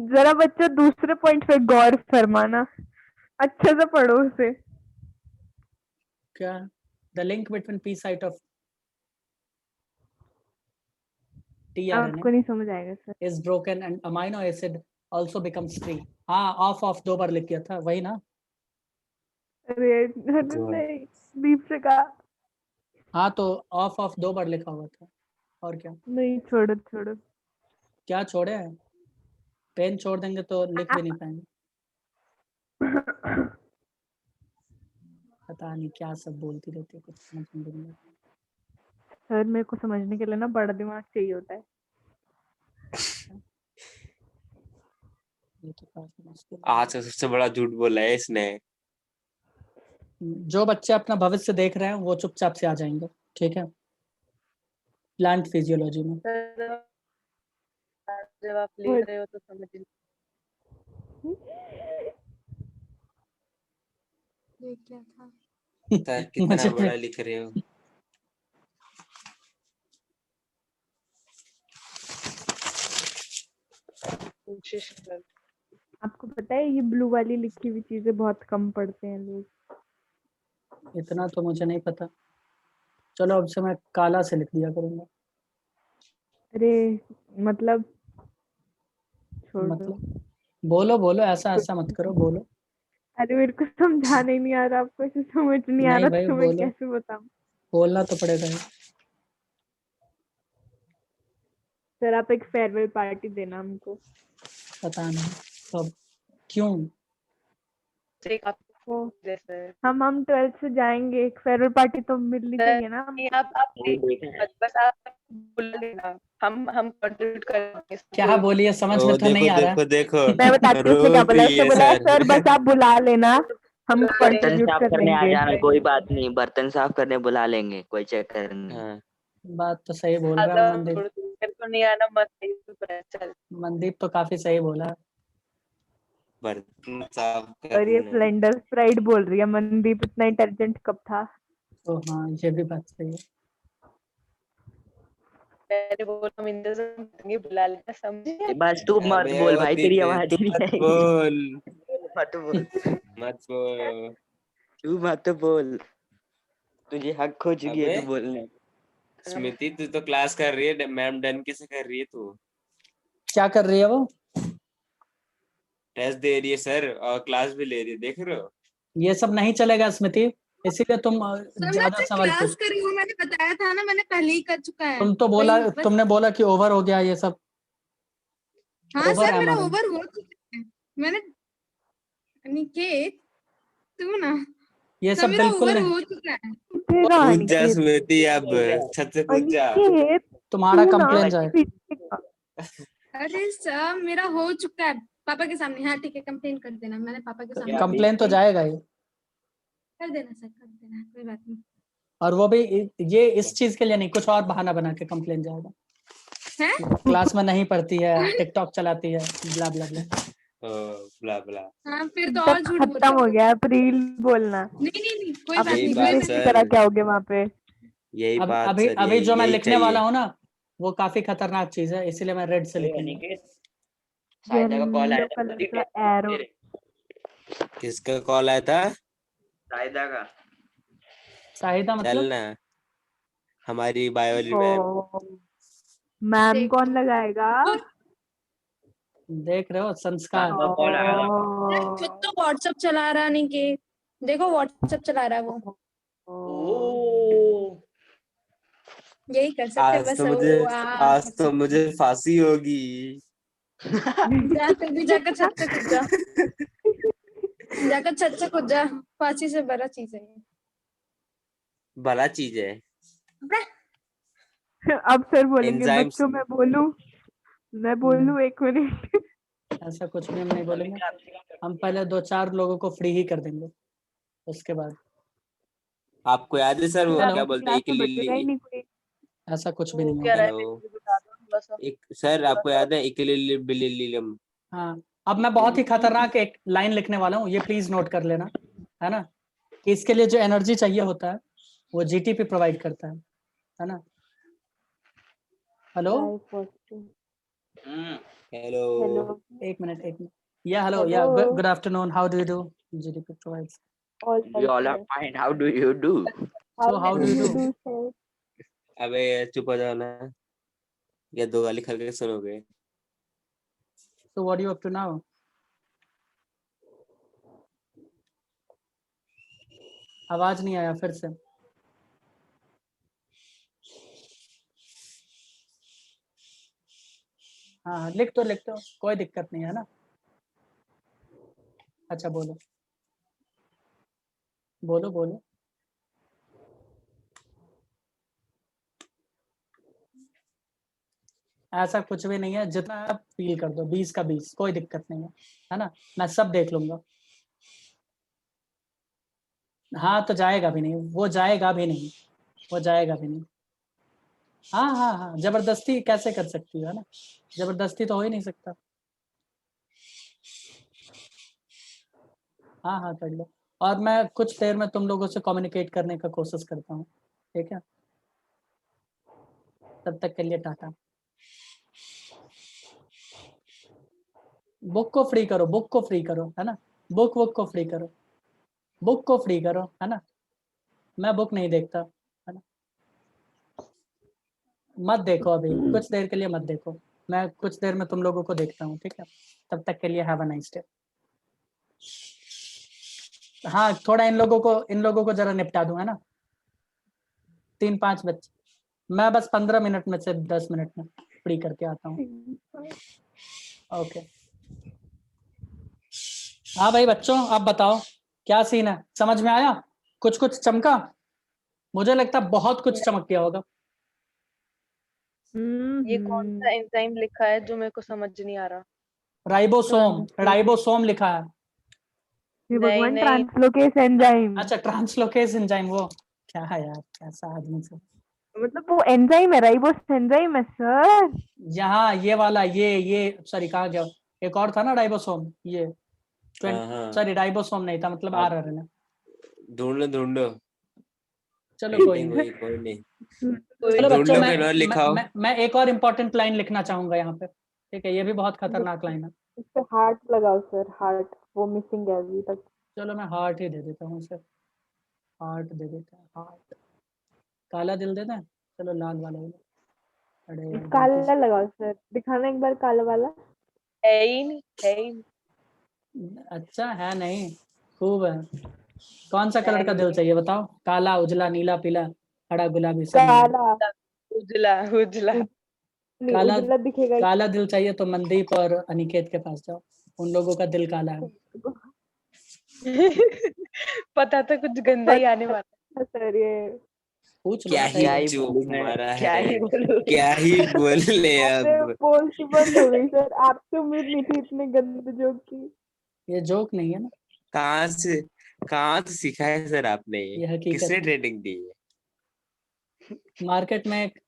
Speaker 3: जरा बच्चा दूसरे पॉइंट पे गौर फरमाना, अच्छे से पढ़ो उसे।
Speaker 1: क्या? The link between P site of tRNA
Speaker 3: आपको नहीं समझ आएगा sir.
Speaker 1: is broken and amino acid also becomes free। हाँ, ऑफ 2 बार लिख दिया था, वही ना?
Speaker 3: अरे नहीं, दीप से कहा।
Speaker 1: हाँ तो ऑफ 2 बार लिखा हुआ था, और क्या?
Speaker 3: नहीं, छोड़ो छोड़ो।
Speaker 1: क्या छोड़े हैं? पेन छोड़ देंगे तो लिख भी नहीं पाएंगे। पता नहीं क्या सब बोलती रहती है, कुछ समझ में भी नहीं आता।
Speaker 3: सर मेरे को समझने के लिए ना बड़ा दिमाग चाहिए होता है।
Speaker 1: ये तो काफी मुश्किल है।
Speaker 5: आज का सबसे बड़ा झूठ बोला है इसने।
Speaker 1: जो बच्चे अपना भविष्य देख रहे हैं वो चुपचाप से आ जाएंगे, ठीक है, प्लांट फिजियोलॉजी में।
Speaker 2: सर, जब आप लिख रहे हो तो समझ नहीं।
Speaker 6: ये क्या था?
Speaker 5: सर कितना
Speaker 1: मुझे
Speaker 5: बड़ा लिख रहे हो।
Speaker 2: कोशिश कर।
Speaker 3: आपको पता है ये ब्लू वाली लिखी हुई चीजें बहुत कम पढ़ते हैं लोग।
Speaker 1: इतना तो मुझे नहीं पता। चलो अब से मैं काला से लिख दिया करूंगा।
Speaker 3: अरे मतलब छोड़ दो।
Speaker 1: मतलब बोलो बोलो, ऐसा ऐसा मत करो, बोलो।
Speaker 3: अरे मेरे को समझाने ही नहीं आ रहा, आपको ऐसे समझ नहीं आ
Speaker 1: नहीं
Speaker 3: रहा
Speaker 1: भाई,
Speaker 3: तो मैं
Speaker 1: बोलो।
Speaker 3: कैसे बताऊं।
Speaker 1: बोलना तो पड़ेगा ही।
Speaker 3: सर आप एक फेयरवेल पार्टी देना हमको।
Speaker 1: पता नहीं कब, क्यों?
Speaker 2: एक आप
Speaker 3: ओ,
Speaker 2: सर,
Speaker 3: हम 12th से जाएंगे, एक फेयरवेल पार्टी तो मिलनी चाहिए ना
Speaker 2: नहीं,
Speaker 3: हमको।
Speaker 2: आप
Speaker 7: वो देखा है।
Speaker 2: बस आप बुला लेना, हम कंट्रीब्यूट करेंगे।
Speaker 1: क्या बोलिए, समझ में
Speaker 5: ओ
Speaker 1: तो नहीं
Speaker 5: देखो
Speaker 1: आ रहा
Speaker 5: देखो
Speaker 1: है।
Speaker 5: देखो,
Speaker 3: मैं बताती हूँ उसने क्या
Speaker 5: रोक
Speaker 3: बोला,
Speaker 5: रही
Speaker 3: उसने
Speaker 5: है
Speaker 3: बोला
Speaker 5: सर।
Speaker 3: सर बस आप बुला लेना, हम
Speaker 7: बर्तन
Speaker 3: कंट्रीब्यूट
Speaker 7: साफ
Speaker 3: कर
Speaker 7: करने आ
Speaker 3: लेंगे।
Speaker 7: जाना, कोई बात नहीं, बर्तन साफ करने बुला लेंगे, कोई चक्कर नहीं।
Speaker 5: हाँ,
Speaker 1: बात तो सही बोल रहा है
Speaker 2: ज्यादा
Speaker 1: मनदीप।
Speaker 2: छोड़ दो, मेरे को नहीं आना मत, चल।
Speaker 1: मनदीप तो काफी सही बोला।
Speaker 5: बर्तन साफ
Speaker 3: और ये
Speaker 5: करना।
Speaker 3: फ्लेंडर स्प्राइट बोल रही है मनदीप इतना इंटेलिजेंट कब था?
Speaker 1: तो हाँ ये भी बात सही है।
Speaker 2: मैंने बोला हम इंतजाम करेंगे, बुला लेना, समझे?
Speaker 7: बस तू मत
Speaker 5: अबे
Speaker 7: बोल
Speaker 5: वो
Speaker 7: भाई, तेरी
Speaker 5: दीदी,
Speaker 7: आवाज
Speaker 5: तू
Speaker 7: नहीं
Speaker 5: मत
Speaker 7: आएगी।
Speaker 5: बोल,
Speaker 7: मत बोल,
Speaker 5: मत बोल।
Speaker 7: तू मत बोल, तुझे हक हो चुकी है
Speaker 5: अबे
Speaker 7: तू बोलने।
Speaker 5: स्मृति, तू तो क्लास कर रही है, मैम डन कैसे कर रही है तू?
Speaker 1: क्या कर रही है वो?
Speaker 5: टेस्ट दे रही है सर, और क्लास भी ले रही है, देख रहे हो?
Speaker 1: ये सब नहीं चलेगा स्मृति, इसीलिए तुम
Speaker 6: सर मैं
Speaker 1: ज्यादा
Speaker 6: सिर्फ
Speaker 1: सवाल
Speaker 6: क्लास
Speaker 1: पूछ।
Speaker 6: करी हूँ, मैंने बताया था ना, मैंने पहले ही कर चुका है।
Speaker 1: तुम तो बोला,
Speaker 6: वही बस।
Speaker 1: तुमने बोला कि ओवर हो गया ये सब।
Speaker 6: हाँ
Speaker 1: ओवर
Speaker 6: सर
Speaker 1: है
Speaker 6: मेरा
Speaker 1: मैडम।
Speaker 6: ओवर हो चुका है। मैंने अनिकेत, तू ना,
Speaker 1: ये
Speaker 6: सर
Speaker 1: सब
Speaker 6: मेरा
Speaker 1: बिल्कुल
Speaker 6: ओवर
Speaker 1: नहीं।
Speaker 6: हो चुका है।
Speaker 3: तेरा
Speaker 5: कूद जा
Speaker 3: अनिकेत,
Speaker 5: स्मृति, अब छत से कूद जा।
Speaker 3: अनिकेत
Speaker 1: तुम्हारा
Speaker 3: तू ना
Speaker 1: कंप्लेन जाए।
Speaker 3: पीछे-
Speaker 6: अरे सर मेरा हो चुका है पापा के सामने। हाँ ठीक है, कंप्लेन कर देना, मैंने पापा के सामने
Speaker 1: कंप्लेन तो जाएगा ही।
Speaker 6: कर देना सर, कर देना, कोई बात नहीं।
Speaker 1: और वो भी ये इस चीज के लिए नहीं, कुछ और बहाना बना के कंप्लेन जाएगा।
Speaker 6: हैं?
Speaker 1: क्लास में नहीं पढ़ती है, टिकटॉक चलाती है, ब्ला ब्ला ब्ला।
Speaker 5: ब्ला ब्ला।
Speaker 6: हाँ फिर तो
Speaker 3: सब
Speaker 6: और झूठ
Speaker 3: खत्म हो
Speaker 6: बोलो।
Speaker 3: गया, अब रील बोलना।
Speaker 6: नहीं नहीं नहीं, कोई
Speaker 3: अब
Speaker 6: बात
Speaker 5: यही
Speaker 6: नहीं,
Speaker 5: बात
Speaker 6: कोई
Speaker 3: इंग्लिश
Speaker 6: बात
Speaker 5: सर।
Speaker 3: करा क्या होगे वहां पे?
Speaker 5: यही
Speaker 1: अब
Speaker 5: बात
Speaker 1: अभी
Speaker 5: सर,
Speaker 1: अभी जो मैं
Speaker 5: यही
Speaker 1: लिखने वाला
Speaker 5: चाहिए।
Speaker 1: हूँ ना, वो काफी खतरनाक चीज है, इसीलिए मैं रेड से लिखूंगा।
Speaker 7: अनिकेत, सायदा का कॉल आया
Speaker 3: येलो
Speaker 7: था,
Speaker 3: कलर
Speaker 7: ठीक
Speaker 3: का
Speaker 7: है?
Speaker 3: एरो।
Speaker 5: किसका कॉल आया था?
Speaker 7: सायदा का।
Speaker 1: साहिदा मतलब?
Speaker 5: चलना, हमारी बायो वाली मैम।
Speaker 3: ओ मैम
Speaker 6: देखो।
Speaker 3: कौन लगाएगा?
Speaker 1: देख रहे हो संस्कार।
Speaker 7: सायदा कॉल आया था।
Speaker 6: अरे खुद तो व्हाट्सएप चला रहा नहीं के, देखो व्हाट्सएप चला रहा है वो।
Speaker 7: ओ,
Speaker 6: यही कर सकते हैं बस वो
Speaker 5: आज तो मुझे फांसी होगी।
Speaker 6: जा, तू भी जाकर छत से कूद जा, जाकर छत से कूद जा, फांसी से बड़ा चीज है ये।
Speaker 5: भला चीज है।
Speaker 3: अब सर बोलेंगे
Speaker 5: Enzymes-
Speaker 3: बच्चों मैं बोलूं 1 मिनट।
Speaker 1: ऐसा कुछ भी हम नहीं बोलेंगे। हम पहले 2-4 लोगों को फ्री ही कर देंगे, उसके बाद।
Speaker 5: आपको याद है सर, वो
Speaker 1: हेलो।
Speaker 5: क्या बोलते हैं,
Speaker 3: क्लास में बचेगा ही नहीं कोई।
Speaker 1: ऐसा कुछ भी
Speaker 2: वो
Speaker 1: नहीं
Speaker 2: क्या
Speaker 1: होगा।
Speaker 2: रहा है,
Speaker 5: हेलो,
Speaker 2: मुझे बता दो थोड़ा सा।
Speaker 5: एक सर, आपको याद है इक्विलिब्रियम?
Speaker 1: हाँ, अब मैं बहुत ही खतरनाक एक लाइन लिखने वाला हूँ, ये प्लीज नोट कर लेना, है ना, कि इसके लिए जो एनर्जी चाहिए होता है वो जीटीपी प्रोवाइड करता है ना। Hello,
Speaker 5: hello.
Speaker 1: एक मिनट। या हेलो, या good afternoon, how do you do? GTP provides.
Speaker 7: we all are fine. How do you do?
Speaker 1: So how do you do?
Speaker 3: sir?
Speaker 5: अबे चुप हो जाओ ना, या 2 गाली खा के सुनोगे।
Speaker 1: So what you up to now? आवाज नहीं आया, फिर से। हाँ, लिख तो कोई दिक्कत नहीं है ना। अच्छा बोलो बोलो। ऐसा कुछ भी नहीं है, जितना आप फील कर दो, 20 का 20, कोई दिक्कत नहीं है ना, मैं सब देख लूंगा। हाँ तो जाएगा भी नहीं, वो जाएगा भी नहीं। हाँ, जबरदस्ती कैसे कर सकती है ना, जबरदस्ती तो हो ही नहीं सकता। हाँ कर लो, और मैं कुछ देर में तुम लोगों से कम्युनिकेट करने का कोशिश करता हूँ, ठीक है? तब तक के लिए टाटा। बुक को फ्री करो, है ना, बुक को फ्री करो, है ना। मैं बुक नहीं देखता, है ना। मत देखो, अभी कुछ देर के लिए मत देखो, मैं कुछ देर में तुम लोगों को देखता हूँ, ठीक है? तब तक के लिए हैव अ नाइस डे। हाँ, थोड़ा इन लोगों को जरा निपटा दूं, है ना। 3-5 बच्चे, मैं बस 15 मिनट में से 10 मिनट में फ्री करके आता हूँ। ओके। हाँ भाई बच्चों, आप बताओ क्या सीन है, समझ में आया? कुछ चमका? मुझे लगता है बहुत कुछ चमक गया होगा।
Speaker 2: ये कौन सा एंजाइम लिखा है जो मेरे को समझ नहीं आ रहा?
Speaker 1: राइबोसोम लिखा है।
Speaker 3: ये
Speaker 2: नहीं
Speaker 3: भगवान
Speaker 2: नहीं,
Speaker 3: ट्रांसलोकेस एंजाइम।
Speaker 1: अच्छा, ट्रांसलोकेस एंजाइम, वो क्या है यार, कैसा आदमी से।
Speaker 3: मतलब वो एंजाइम है, राइबोस एंजाइम है सर।
Speaker 1: यहाँ ये वाला, ये सॉरी, कहाँ गया, एक और था ना राइबोसोम, ये
Speaker 5: हाँ।
Speaker 1: सॉरी राइबोसोम नहीं था, मतलब
Speaker 5: अब
Speaker 1: RNA।
Speaker 5: ढूंढो
Speaker 1: चलो कोई
Speaker 5: Editing
Speaker 1: नहीं।
Speaker 5: हुई, कोई नहीं।
Speaker 1: चलो
Speaker 5: ढूंढ
Speaker 1: बच्चों,
Speaker 5: लो
Speaker 1: मैं
Speaker 5: फिर और लिखाओ।
Speaker 1: मैं एक और इम्पोर्टेंट लाइन लिखना चाहूंगा यहाँ पे, ठीक है, ये भी बहुत खतरनाक लाइन है।
Speaker 3: इस पे हार्ट लगाओ सर, हार्ट वो मिसिंग है अभी तक।
Speaker 1: चलो मैं हार्ट ही दे देता हूँ सर, हार्ट दे देते हैं, हार्ट। काला दिल देना है, चलो लाल वाला ही। अरे यार गलती
Speaker 3: काला
Speaker 1: से।
Speaker 3: लगाओ सर, दिखाना एक बार काला वाला।
Speaker 2: है ही नहीं, है ही नहीं।
Speaker 1: अच्छा है नहीं, खूब है। कौन सा कलर का
Speaker 2: नहीं,
Speaker 1: दिल चाहिए बताओ? काला, उजला, नीला, पीला, हरा, गुलाबी, सब मिला।
Speaker 3: काला।
Speaker 2: उजला उजला।
Speaker 3: नहीं,
Speaker 1: काला,
Speaker 3: उजला दिखेगा ही
Speaker 1: काला दिल चाहिए तो मनदीप और अनिकेत के पास जाओ, उन लोगों का दिल काला है।
Speaker 2: पता था कुछ गंदा ही आने वाला।
Speaker 3: नहीं सर ये।
Speaker 1: पूछ लो,
Speaker 5: क्या
Speaker 1: सही
Speaker 5: ही
Speaker 7: क्या
Speaker 1: है।
Speaker 7: ही
Speaker 5: जोक
Speaker 7: बोलूं मैं,
Speaker 5: मारा
Speaker 7: क्या
Speaker 5: है,
Speaker 7: ही बोलूं।
Speaker 5: क्या ही बोले
Speaker 3: आपने
Speaker 5: अब।
Speaker 3: बोलती बंद हो गई सर, आपसे उम्मीद नहीं थी इतने गंदे जोक की।
Speaker 1: ये जोक नहीं है ना,
Speaker 5: कहाँ से सीखा है सर आपने ये?
Speaker 1: ये हकीकत
Speaker 5: किसने
Speaker 1: है।
Speaker 5: ट्रेनिंग दी है?
Speaker 1: मार्केट में एक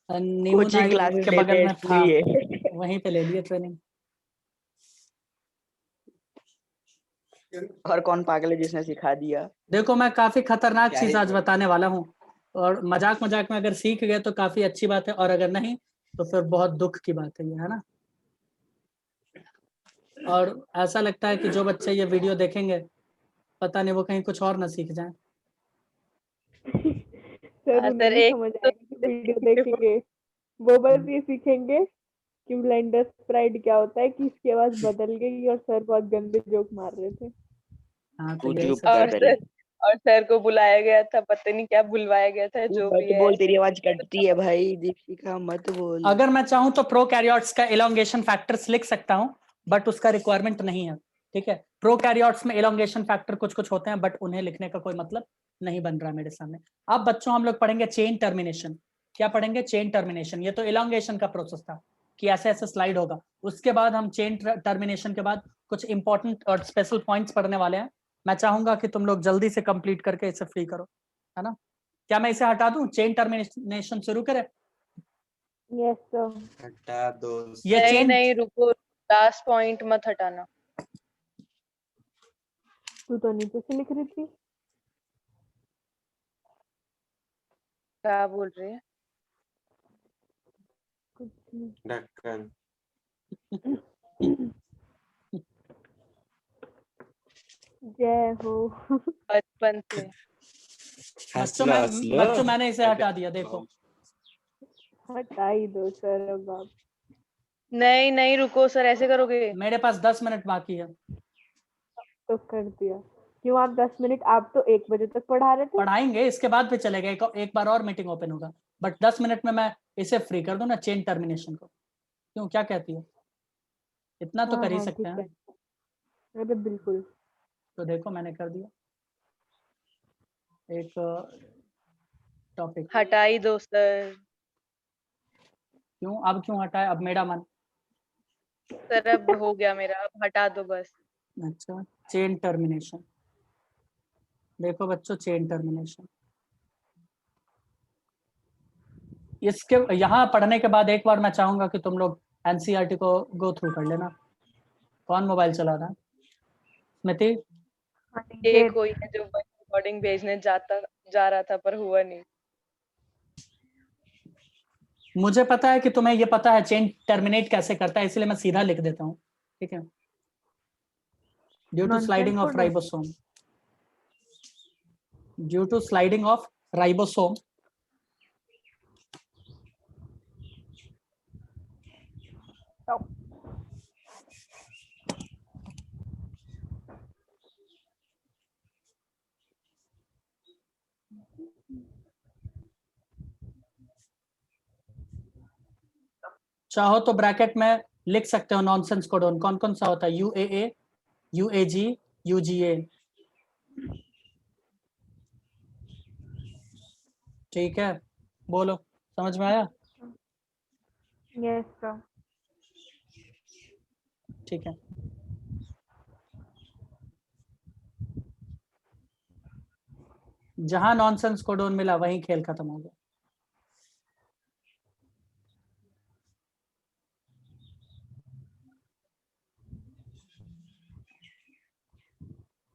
Speaker 1: नींबू
Speaker 7: कोचिंग
Speaker 1: नाई
Speaker 7: क्लास
Speaker 1: के
Speaker 7: लेते
Speaker 1: बगल
Speaker 7: हैं
Speaker 1: में था,
Speaker 7: इसलिए।
Speaker 1: वहीं पे ले लिए ट्रेनिंग।
Speaker 7: और कौन पागल है जिसने सिखा दिया?
Speaker 1: देखो मैं काफी खतरनाक
Speaker 5: क्या
Speaker 1: चीज
Speaker 5: ही
Speaker 1: आज
Speaker 5: बोले।
Speaker 1: बताने वाला हूँ, और मजाक मजाक में अगर सीख गए तो काफी अच्छी बात है, और अगर नहीं तो फिर बहुत दुख की बात है ये, है ना। और ऐसा लगता है कि जो बच्चे ये वीडियो देखेंगे, पता नहीं वो कहीं कुछ और ना सीख जाए।
Speaker 3: सर
Speaker 2: हाँ,
Speaker 3: उन्हें
Speaker 2: सर
Speaker 3: भी
Speaker 2: एक
Speaker 3: समझ
Speaker 2: तो
Speaker 3: आएगा कि वीडियो देखेंगे, वो बस ये सीखेंगे कि ब्लेंडर स्प्राइट क्या होता है, कि इसकी आवाज बदल गई और सर बहुत गंदे जोक मार रहे थे।
Speaker 1: हाँ तो
Speaker 7: तू
Speaker 1: यही
Speaker 7: चुप
Speaker 1: सब।
Speaker 7: कर
Speaker 2: और
Speaker 7: पहले।
Speaker 2: सर और सर को बुलाया गया था, पता नहीं क्या बुलवाया गया था,
Speaker 7: तू
Speaker 2: जो भी
Speaker 7: मत
Speaker 2: है।
Speaker 7: बोल, तेरी आवाज कटती है भाई, दीपिका मत बोल।
Speaker 1: अगर मैं चाहूं तो प्रोकैरियोट्स का एलोंगेशन फैक्टर्स लिख सकता हूं, बट उसका रिक्वायरमेंट नहीं है, ठीक है। प्रोकैरियोट्स में एलोंगेशन फैक्टर कुछ कुछ होते हैं, बट उन्हें लिखने का कोई मतलब नहीं बन रहा मेरे सामने। अब बच्चों हम लोग पढ़ेंगे चेन टर्मिनेशन। क्या पढ़ेंगे? Chain termination. ये तो एलोंगेशन का प्रोसेस था कि ऐसे ऐसे स्लाइड होगा, उसके बाद हम चेन टर्मिनेशन के बाद कुछ इंपॉर्टेंट और स्पेशल पॉइंट्स पढ़ने वाले हैं। मैं चाहूंगा कि तुम लोग जल्दी से कंप्लीट करके इसे फ्री करो, है ना। क्या मैं इसे हटा दूं? चेन टर्मिनेशन शुरू करें?
Speaker 3: Yes sir.
Speaker 5: हटा दो।
Speaker 1: ये
Speaker 2: नहीं
Speaker 1: चेन,
Speaker 2: नहीं, रुको, लास्ट पॉइंट मत हटाना।
Speaker 3: तू तो नीचे से लिख रही थी।
Speaker 2: क्या बोल रही है?
Speaker 3: कुछ नहीं।
Speaker 5: ढक्कन।
Speaker 3: जय हो।
Speaker 2: बचपन से।
Speaker 5: हंस लो हंस लो।
Speaker 1: बच्चों मैंने इसे हटा दिया, देखो।
Speaker 3: हटा ही दो सर अब आप।
Speaker 2: नहीं नहीं, रुको सर, ऐसे करोगे?
Speaker 1: मेरे पास 10 मिनट बाकी है।
Speaker 3: तो कर दिया। क्यों आप 10 मिनट, आप तो 1 बजे तक पढ़ा रहे थे।
Speaker 1: पढ़ाएंगे, इसके बाद फिर चलेगा, एक बार और मीटिंग ओपन होगा, बट 10 मिनट में मैं इसे फ्री कर दूं ना, चेन टर्मिनेशन को। क्यों, क्या कहती हो? इतना तो
Speaker 3: हाँ
Speaker 1: कर ही
Speaker 3: हाँ
Speaker 1: सकते
Speaker 3: ठीक
Speaker 1: हैं।
Speaker 3: है। अरे बिल्कुल।
Speaker 1: तो देखो मैंने कर दिया एक टॉपिक।
Speaker 2: हटा ही दो सर।
Speaker 1: क्यों, अब क्यों हटाए? अब मेरा मन।
Speaker 2: सर अब हो गया मेरा, अब हटा दो बस।
Speaker 1: अच्छा, चेन टर्मिनेशन। देखो बच्चों, चेन टर्मिनेशन, इसके यहाँ पढ़ने के बाद एक बार मैं चाहूंगा कि तुम लोग एनसीईआरटी को गो थ्रू कर लेना। कौन मोबाइल चला रहा है? स्मृति?
Speaker 2: ये
Speaker 3: अनिकेत।
Speaker 2: कोई है जो रिकॉर्डिंग भेजने जा रहा था पर हुआ नहीं।
Speaker 1: मुझे पता है कि तुम्हें ये पता है चेन टर्मिनेट कैसे करता है, इसलिए मैं सीधा लिख देता हूँ, ठीक है। Due to
Speaker 3: nonsense
Speaker 1: sliding of
Speaker 3: code.
Speaker 1: Ribosome, due to sliding of ribosome, चाहो तो ब्रैकेट में लिख सकते हो नॉनसेंस कोडोन। कौन कौन सा होता है? यूएए, यूएजी, यूजीए, ठीक है। बोलो, समझ में आया?
Speaker 3: Yes sir.
Speaker 1: ठीक है। जहां नॉनसेंस कोडोन मिला वहीं खेल खत्म हो गया।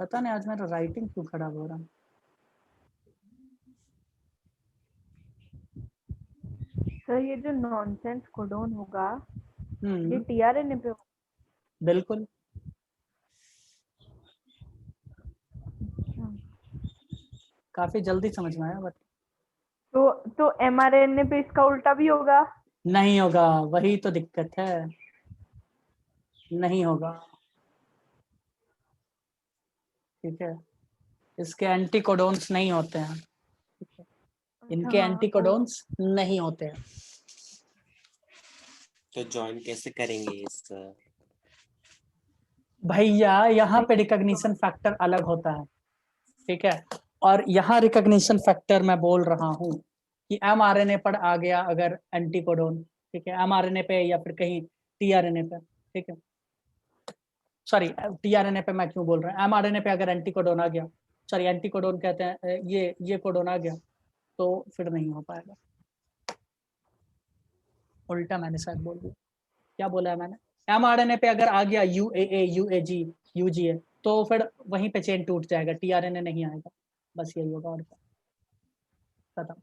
Speaker 1: पता नहीं आज मेरा राइटिंग क्यों खराब हो रहा है।
Speaker 3: सर ये जो नॉनसेंस कोडोन होगा ये
Speaker 1: हम्म,
Speaker 3: टीआरएनए पे होगा।
Speaker 1: बिल्कुल। काफी जल्दी समझ में आया, बट
Speaker 3: तो एमआरएनए पे इसका उल्टा भी होगा।
Speaker 1: नहीं होगा, वही तो दिक्कत है, नहीं होगा। ठीक है, इसके एंटीकोडोन्स नहीं होते हैं, इनके
Speaker 3: हाँ,
Speaker 1: एंटीकोडोन्स नहीं होते हैं।
Speaker 5: तो ज्वाइन कैसे करेंगे इस
Speaker 1: भैया यहाँ पे रिकॉग्निशन फैक्टर अलग होता है, ठीक है, और यहाँ रिकॉग्निशन फैक्टर मैं बोल रहा हूँ कि एमआरएनए पर आ गया अगर एंटीकोडोन, ठीक है, एमआरएनए पे या फिर कहीं टीआरएनए पे, ठीक है, सॉरी टीआरएनए पे मैं क्यों बोल रहा हूँ, एमआरएनए पे अगर एंटीकोडोन आ गया, सॉरी एंटीकोडोन कहते हैं, ये कोडोन आ गया तो फिर नहीं हो पाएगा। उल्टा मैंने शायद बोल दिया, क्या बोला है मैंने, एमआरएनए पे अगर आ गया यूएए यूएजी यूजीए तो फिर वहीं पे चेन टूट जाएगा, टीआरएनए नहीं आएगा, बस यही होगा और क्या, खत्म।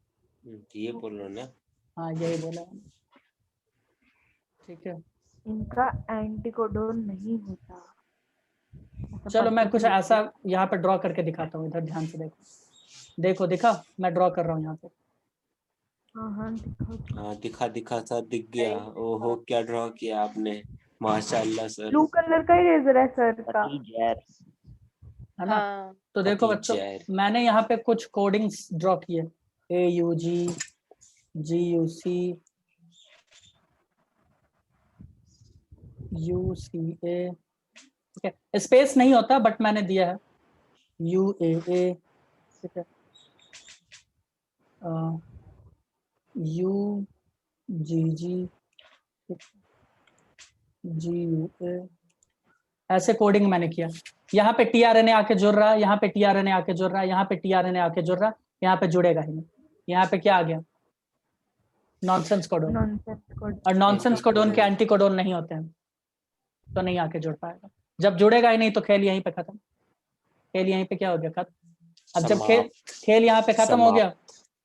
Speaker 5: ये बोल रहे हो ना?
Speaker 1: हाँ यही बोला मैंने, ठीक है।
Speaker 3: इनका एंटीकोडोन नहीं होता।
Speaker 1: चलो मैं कुछ ऐसा यहाँ पे ड्रॉ करके दिखाता हूँ, इधर ध्यान से देखो, देखो दिखा, मैं ड्रॉ कर रहा हूँ यहाँ पे।
Speaker 3: हाँ दिखाओ।
Speaker 5: हाँ दिखा सर, दिख गया। ओहो क्या ड्रॉ किया आपने, माशाल्लाह सर।
Speaker 3: ब्लू कलर का इरेजर है सर का।
Speaker 1: है ना?
Speaker 2: हाँ
Speaker 1: तो देखो
Speaker 5: पति
Speaker 1: बच्चों,
Speaker 5: जैर।
Speaker 1: मैंने यहाँ पे कुछ कोडिंग्स ड्रॉ किए, AUG GUC UCA, ठीक है, स्पेस नहीं होता बट मैंने दिया है, UAA, ठीक है, UGG, GUA, ऐसे कोडिंग मैंने किया। यहाँ पे टीआरएनए आके जुड़ रहा है, यहाँ पे टीआरएनए आके जुड़ रहा है, यहाँ पे टीआरएनए आके जुड़ रहा है, यहाँ पे जुड़ेगा ही नहीं। यहाँ पे क्या आ गया, नॉनसेंस कोडोन, और नॉनसेंस कोडोन के एंटी कोडोन नहीं होते हैं, तो नहीं आके जुड़ पाएगा। जब जुड़ेगा ही नहीं तो खेल यहीं पे खत्म, खेल यहीं पे क्या हो गया, खत्म। अब जब खेल यहाँ पे खत्म हो गया,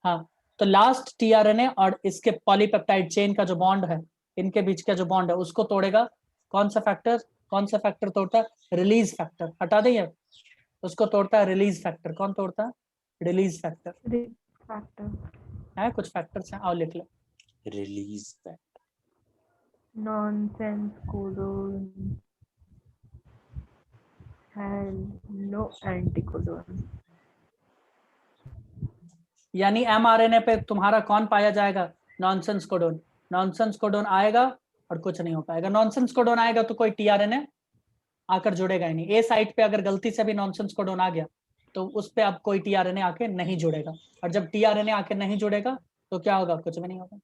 Speaker 1: हाँ, तो लास्ट टीआरएनए और इसके पॉलीपेप्टाइड चेन का जो बॉन्ड है, इनके बीच का जो बॉन्ड है उसको तोड़ेगा कौन सा फैक्टर तोड़ता है, रिलीज फैक्टर, हटा दें उसको तोड़ता है रिलीज फैक्टर। कौन तोड़ता है, रिलीज फैक्टर। है कुछ फैक्टर्स हैं, आओ लिख लो।
Speaker 5: Release factor,
Speaker 3: nonsense codon has no anticodon.
Speaker 1: यानी एमआरएनए पे तुम्हारा कौन पाया जाएगा, नॉनसेंस कोडोन। नॉनसेंस कोडोन आएगा और कुछ नहीं हो पाएगा। नॉनसेंस कोडोन आएगा तो कोई टीआरएनए आकर जुड़ेगा ही नहीं। ए साइट पे अगर गलती से भी नॉनसेंस कोडोन आ गया तो उस पे अब कोई टीआरएनए आके नहीं जुड़ेगा, और जब टीआरएनए आके नहीं जुड़ेगा तो क्या होगा, कुछ भी नहीं होगा।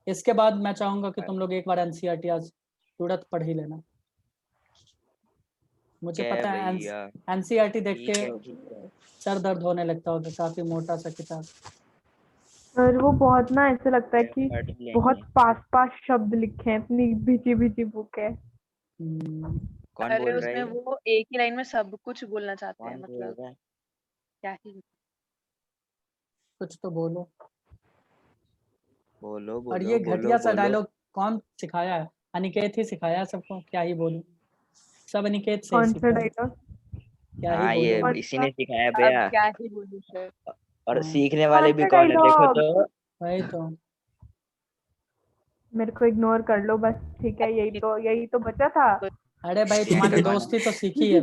Speaker 1: इसके बाद मैं चाहूंगा कि तुम लोग एक बार एनसीईआरटी आज तुरंत पढ़ ही लेना। मुझे पता है एनसीईआरटी देख के सर दर्द होने लगता होगा, काफी मोटा सा किताब।
Speaker 3: सर वो बहुत ना ऐसा लगता है कि बहुत पास शब्द लिखे हैं, इतनी भिजी बुक है।
Speaker 7: कौन
Speaker 2: अरे
Speaker 7: बोल रहा
Speaker 2: उसमें
Speaker 7: है?
Speaker 2: वो एक ही लाइन में सब कुछ बोलना चाहते हैं,
Speaker 7: कौन बोल
Speaker 2: मतलब
Speaker 7: रहा है?
Speaker 2: क्या ही।
Speaker 1: कुछ तो बोलो।
Speaker 7: बोलो
Speaker 1: और ये
Speaker 7: बोलो
Speaker 1: घटिया सा
Speaker 7: बोलो।
Speaker 1: डायलॉग कौन सिखाया है, अनिकेत ही सिखाया है सबको, क्या ही बोलूं, सब अनिकेत से ही
Speaker 3: कौन सा
Speaker 1: सीखा है।
Speaker 3: डायलॉग?
Speaker 1: क्या
Speaker 7: हाँ
Speaker 1: ही
Speaker 7: ये
Speaker 1: बोलूं।
Speaker 7: इसी ने सिखाया
Speaker 2: अब
Speaker 7: भैया।
Speaker 2: क्या ही बोलूं सर।
Speaker 7: और
Speaker 1: हाँ।
Speaker 7: सीखने वाले भी
Speaker 3: कौन सा
Speaker 7: कौन है देखो
Speaker 3: dialogue?
Speaker 7: तो।
Speaker 1: वही तो,
Speaker 3: मेरे को इग्नोर कर लो बस, ठीक है, यही तो बचा था।
Speaker 1: अरे भाई तुम्हारी
Speaker 7: कौन है?
Speaker 1: दोस्ती तो सीखी है।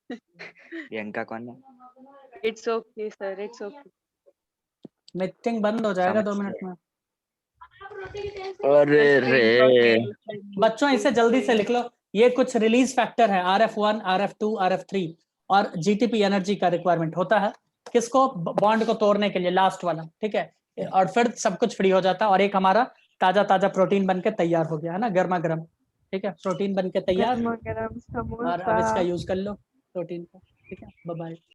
Speaker 7: प्रियंका कौन है?
Speaker 2: It's okay sir, it's okay.
Speaker 1: Meeting बंद हो जाएगा 2
Speaker 7: समझ
Speaker 1: मिनट में।
Speaker 7: अरे रे
Speaker 1: बच्चों इसे जल्दी से लिख लो। ये कुछ रिलीज फैक्टर है, RF1 RF2 RF3, और जीटीपी एनर्जी का रिक्वायरमेंट होता है किसको, बॉन्ड को तोड़ने के लिए, लास्ट वाला, ठीक है, और फिर सब कुछ फ्री हो जाता है, और एक हमारा ताजा प्रोटीन बनके तैयार हो गया है ना, गर्मा गर्म, ठीक है, प्रोटीन बनके तैयार।
Speaker 3: गरम गरम
Speaker 1: और अब इसका
Speaker 3: समोसा।
Speaker 1: यूज कर लो प्रोटीन को, ठीक है, बाय बाय।